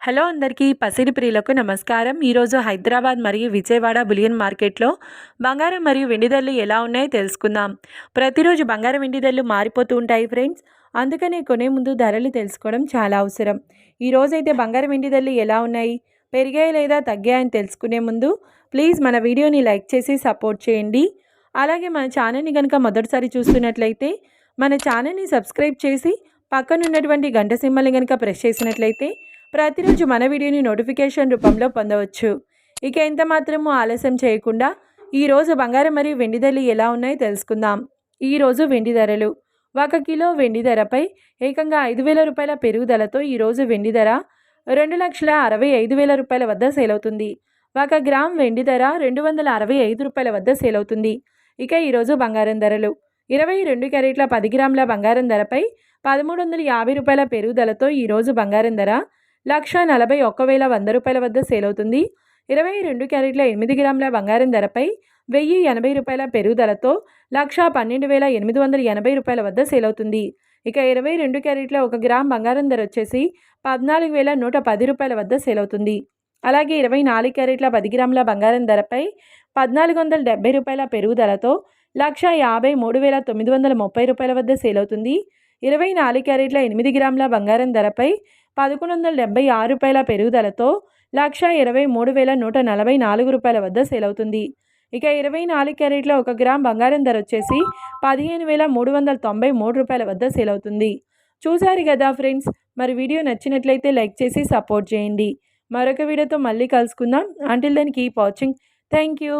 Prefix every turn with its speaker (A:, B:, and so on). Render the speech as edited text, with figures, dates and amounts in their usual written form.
A: Hello అందరికీ పసిడి ప్రియులకు నమస్కారం. ఈరోజు హైదరాబాద్ మరియు విజయవాడ బులియన్ మార్కెట్లో బంగారం మరియు వెండి ధరలు ఎలా ఉన్నాయో తెలుసుకుందాం. ప్రతిరోజు బంగారం వెండి ధరలు మారిపోతూ ఉంటాయి ఫ్రెండ్స్. అందుకనే కొనే ముందు ధరలు తెలుసుకోవడం చాలా అవసరం. ఈరోజైతే బంగారం వెండి ధరలు ఎలా ఉన్నాయి, పెరిగాయి లేదా తగ్గాయని తెలుసుకునే ముందు ప్లీజ్ మన వీడియోని లైక్ చేసి సపోర్ట్ చేయండి. అలాగే మన ఛానల్ని కనుక మొదటిసారి చూస్తున్నట్లయితే మన ఛానల్ని సబ్స్క్రైబ్ చేసి పక్కనున్నటువంటి గంట సింబల్ని కనుక ప్రెస్ చేసినట్లయితే ప్రతిరోజు మన వీడియోని నోటిఫికేషన్ రూపంలో పొందవచ్చు. ఇక ఎంత మాత్రము ఆలస్యం చేయకుండా ఈరోజు బంగారం మరియు వెండి ధరలు ఎలా ఉన్నాయో తెలుసుకుందాం. ఈరోజు వెండి ధరలు 1 కిలో వెండి ధరపై ఏకంగా 5,000 రూపాయల పెరుగుదలతో ఈరోజు వెండి ధర 2,65,000 రూపాయల వద్ద సేల్ అవుతుంది. 1 గ్రామ్ వెండి ధర 265 రూపాయల వద్ద సేల్ అవుతుంది. ఇక ఈరోజు బంగారం ధరలు 22 క్యారెట్ల 10 గ్రాముల బంగారం ధరపై 1,350 రూపాయల పెరుగుదలతో ఈరోజు బంగారం ధర 1,41,100 రూపాయల వద్ద సేల్ అవుతుంది. 22 క్యారెట్ల 8 గ్రాముల బంగారం ధరపై 1,080 రూపాయల పెరుగుదలతో 1,12,880 రూపాయల వద్ద సేల్ అవుతుంది. ఇక 22 క్యారెట్ల 1 గ్రామ్ బంగారం ధర వచ్చేసి 14,110 రూపాయల వద్ద సేల్ అవుతుంది. అలాగే 24 క్యారెట్ల 10 గ్రాముల బంగారం ధరపై 1,470 రూపాయల పెరుగుదలతో 1,53,930 రూపాయల వద్ద సేల్ అవుతుంది. 24 క్యారెట్ల 8 గ్రాముల బంగారం ధరపై 1,176 రూపాయల పెరుగుదలతో 1,23,144 రూపాయల వద్ద సేల్ అవుతుంది. ఇక 24 క్యారెట్ల 1 గ్రామ్ బంగారం ధర వచ్చేసి 15,393 రూపాయల వద్ద సేల్ అవుతుంది. చూసారు కదా ఫ్రెండ్స్, మరి వీడియో నచ్చినట్లయితే లైక్ చేసి సపోర్ట్ చేయండి. మరొక వీడియోతో మళ్ళీ కలుసుకుందాం. Until then keep watching. Thank you.